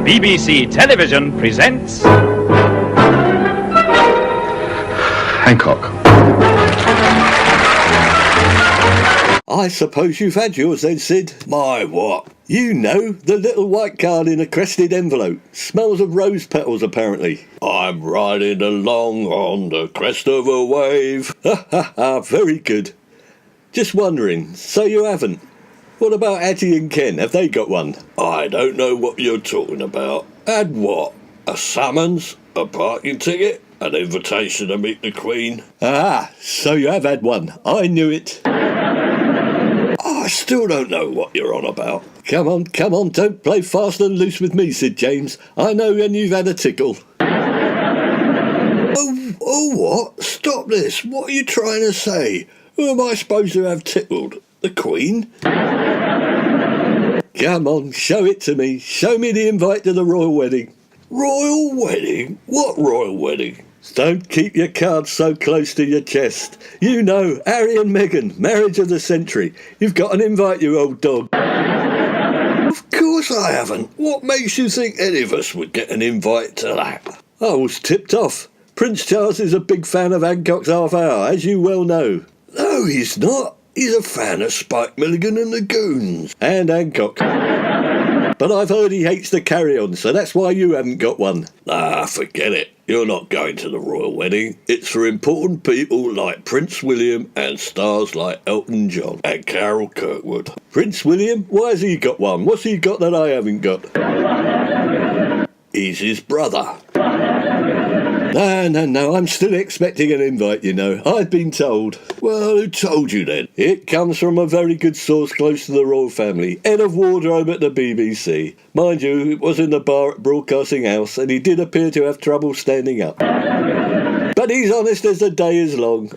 BBC Television presents... Hancock. I suppose you've had yours then, Sid. My what? You know, the little white card in a crested envelope. Smells of rose petals, apparently. I'm riding along on the crest of a wave. Ha ha ha, very good. Just wondering, so you haven't? What about Hattie and Ken? Have they got one? I don't know what you're talking about. Had what? A summons? A parking ticket? An invitation to meet the Queen? Ah, so you have had one. I knew it. I still don't know what you're on about. Come on, don't play fast and loose with me, Sid James. I know when you've had a tickle. Oh, what? Stop this. What are you trying to say? Who am I supposed to have tickled? The Queen? Come on, show it to me. Show me the invite to the royal wedding. Royal wedding? What royal wedding? Don't keep your cards so close to your chest. You know, Harry and Meghan, marriage of the century. You've got an invite, you old dog. Of course I haven't. What makes you think any of us would get an invite to that? I was tipped off. Prince Charles is a big fan of Hancock's Half Hour, as you well know. No, he's not. He's a fan of Spike Milligan and the Goons. And Hancock. But I've heard he hates the carry-on, so that's why you haven't got one. Ah, forget it. You're not going to the royal wedding. It's for important people like Prince William and stars like Elton John and Carol Kirkwood. Prince William? Why has he got one? What's he got that I haven't got? He's his brother. No, I'm still expecting an invite, you know. I've been told. Well, who told you then? It comes from a very good source close to the royal family. Head of wardrobe at the BBC. Mind you, it was in the bar at Broadcasting House, and he did appear to have trouble standing up. But he's honest as the day is long.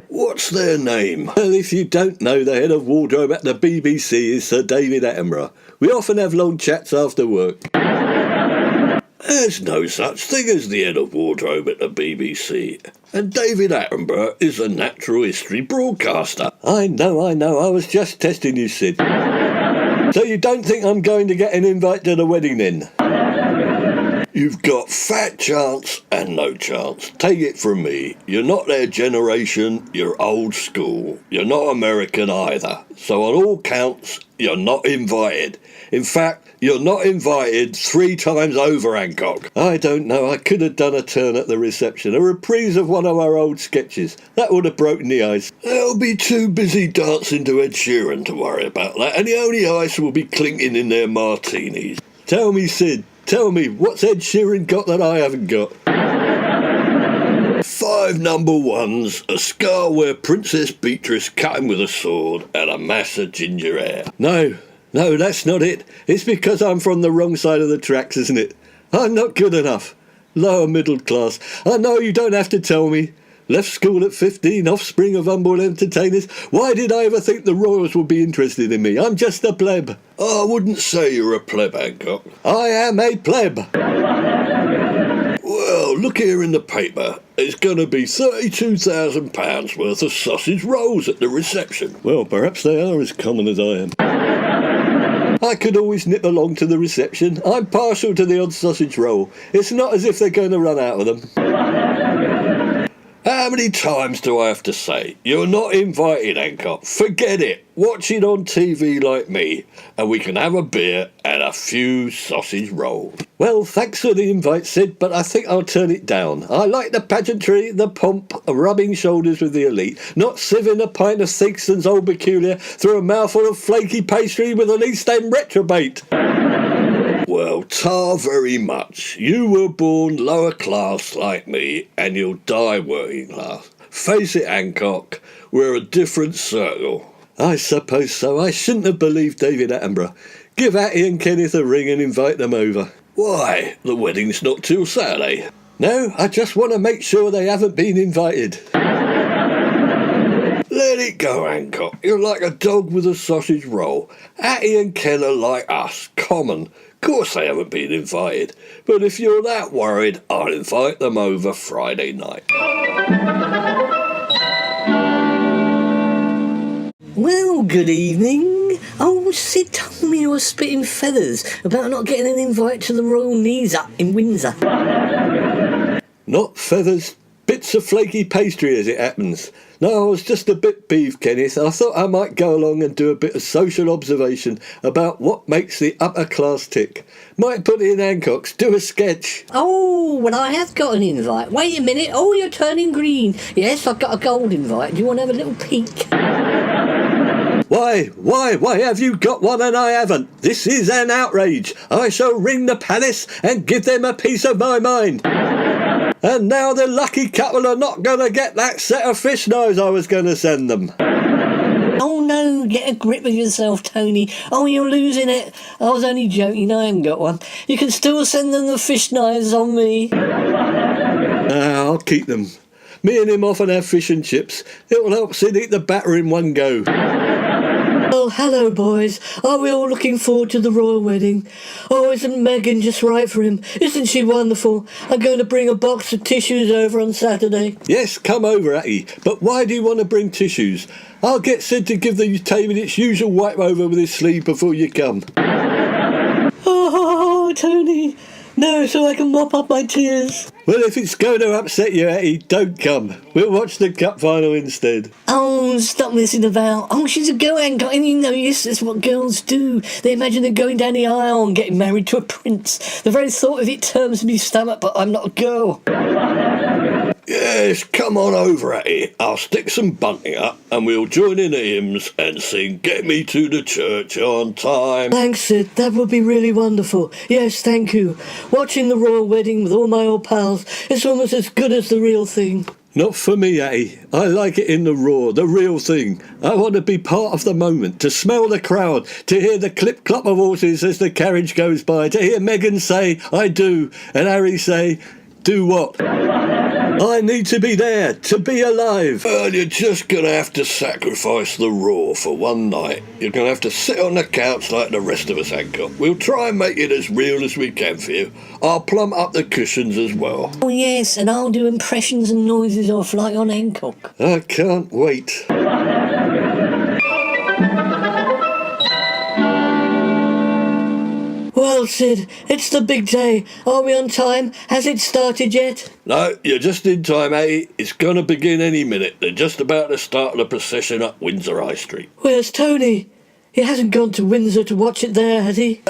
What's their name? Well, if you don't know, the head of wardrobe at the BBC is Sir David Attenborough. We often have long chats after work. There's no such thing as the head of wardrobe at the BBC. And David Attenborough is a natural history broadcaster. I know. I was just testing you, Sid. So you don't think I'm going to get an invite to the wedding then? You've got fat chance and no chance. Take it from me. You're not their generation, you're old school. You're not American either. So on all counts, you're not invited. In fact, you're not invited 3 times over, Hancock. I don't know. I could have done a turn at the reception. A reprise of one of our old sketches. That would have broken the ice. They'll be too busy dancing to Ed Sheeran to worry about that, and the only ice will be clinking in their martinis. Tell me, Sid. Tell me, what's Ed Sheeran got that I haven't got? 5 number 1s, a scar where Princess Beatrice cut him with a sword, and a mass of ginger hair. No, that's not it. It's because I'm from the wrong side of the tracks, isn't it? I'm not good enough. Lower middle class. I know you don't have to tell me. Left school at 15, offspring of humble entertainers. Why did I ever think the royals would be interested in me? I'm just a pleb. I wouldn't say you're a pleb, Hancock. I am a pleb. Well, look here in the paper. There's going to be £32,000 worth of sausage rolls at the reception. Well, perhaps they are as common as I am. I could always nip along to the reception. I'm partial to the odd sausage roll. It's not as if they're going to run out of them. How many times do I have to say, you're not invited, Hancock? Forget it. Watch it on TV like me, and we can have a beer and a few sausage rolls. Well, thanks for the invite, Sid, but I think I'll turn it down. I like the pageantry, the pomp, rubbing shoulders with the elite, not sieving a pint of Theakston's Old Peculiar through a mouthful of flaky pastry with an East End retrobate. Well, tar very much. You were born lower class like me, and you'll die working class. Face it, Hancock, we're a different circle. I suppose so. I shouldn't have believed David Attenborough. Give Hattie and Kenneth a ring and invite them over. Why? The wedding's not till Saturday. No, I just want to make sure they haven't been invited. Let it go, Hancock. You're like a dog with a sausage roll. Hattie and Ken are like us, common. Of course they haven't been invited. But if you're that worried, I'll invite them over Friday night. Well, good evening. Oh, Sid told me you were spitting feathers about not getting an invite to the Royal Knees Up in Windsor. Not feathers, bits of flaky pastry as it happens. No, I was just a bit peeved, Kenneth. I thought I might go along and do a bit of social observation about what makes the upper class tick. Might put it in Hancock's, do a sketch. Oh, well, I have got an invite. Wait a minute. Oh, you're turning green. Yes, I've got a gold invite. Do you want to have a little peek? Why have you got one and I haven't? This is an outrage. I shall ring the palace and give them a piece of my mind. And now the lucky couple are not going to get that set of fish knives I was going to send them. Oh no, get a grip of yourself, Tony. Oh, you're losing it. I was only joking, I haven't got one. You can still send them the fish knives on me. I'll keep them. Me and him often have fish and chips. It will help Sid eat the batter in one go. Oh, hello, boys. Are we all looking forward to the royal wedding? Oh, isn't Meghan just right for him? Isn't she wonderful? I'm going to bring a box of tissues over on Saturday. Yes, come over, Hattie. But why do you want to bring tissues? I'll get Sid to give the table its usual wipe over with his sleeve before you come. Oh, Tony. No, so I can mop up my tears. Well, if it's going to upset you, Hattie, don't come. We'll watch the cup final instead. Oh, stop messing about. Oh, she's a girl, Hancock, and you know, yes, that's what girls do. They imagine they're going down the aisle and getting married to a prince. The very thought of it turns me stomach, but I'm not a girl. Yes, come on over, Hattie. I'll stick some bunting up and we'll join in the hymns and sing Get Me to the Church on Time. Thanks, Sid. That would be really wonderful. Yes, thank you. Watching the royal wedding with all my old pals is almost as good as the real thing. Not for me, Hattie. I like it in the raw, the real thing. I want to be part of the moment, to smell the crowd, to hear the clip-clop of horses as the carriage goes by, to hear Meghan say, I do, and Harry say, do what? I need to be there, to be alive. Well, you're just going to have to sacrifice the raw for one night. You're going to have to sit on the couch like the rest of us, Hancock. We'll try and make it as real as we can for you. I'll plump up the cushions as well. Oh, yes, and I'll do impressions and noises off like on Hancock. I can't wait. Well, Sid, it's the big day. Are we on time? Has it started yet? No, you're just in time, Hattie. It's going to begin any minute. They're just about to start the procession up Windsor High Street. Where's Tony? He hasn't gone to Windsor to watch it there, has he?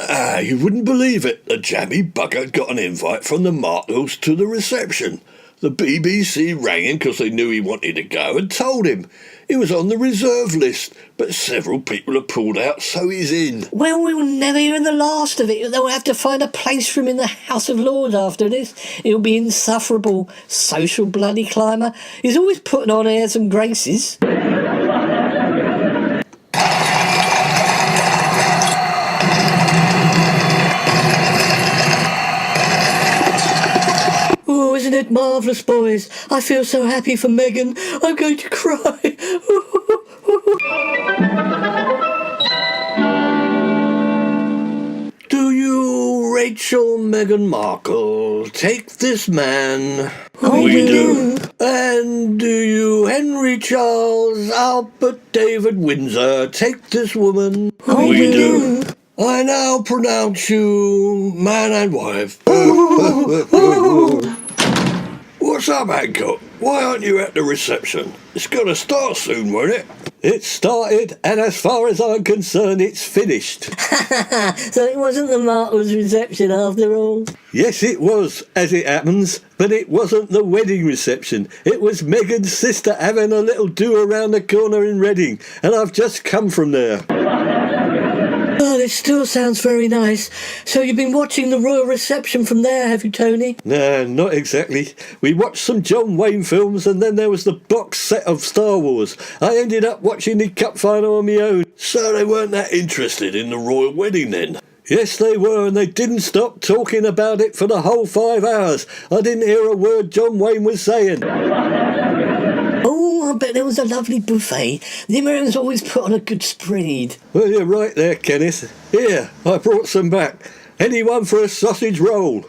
You wouldn't believe it. The jammy bugger got an invite from the Markles to the reception. The BBC rang him because they knew he wanted to go and told him. He was on the reserve list, but several people have pulled out, so he's in. Well, we'll never hear the last of it. They'll have to find a place for him in the House of Lords after this. It'll be insufferable. Social bloody climber. He's always putting on airs and graces. Oh, isn't it marvellous, boys? I feel so happy for Meghan. I'm going to cry. Do you, Rachel Meghan Markle, take this man? We do. And do you, Henry Charles Albert David Windsor, take this woman? We do. I now pronounce you man and wife. What's up, Hancock? Why aren't you at the reception? It's going to start soon, won't it? It started, and as far as I'm concerned, it's finished. So it wasn't the Markles' reception after all? Yes, it was, as it happens, but it wasn't the wedding reception. It was Meghan's sister having a little do around the corner in Reading, and I've just come from there. Oh, it still sounds very nice. So you've been watching the royal reception from there, have you, Tony? No, not exactly. We watched some John Wayne films and then there was the box set of Star Wars. I ended up watching the cup final on my own. So they weren't that interested in the royal wedding then? Yes, they were, and they didn't stop talking about it for the whole 5 hours. I didn't hear a word John Wayne was saying. Oh, I bet there was a lovely buffet. The Americans always put on a good spread. Well, you're right there, Kenneth. Here, I brought some back. Anyone for a sausage roll?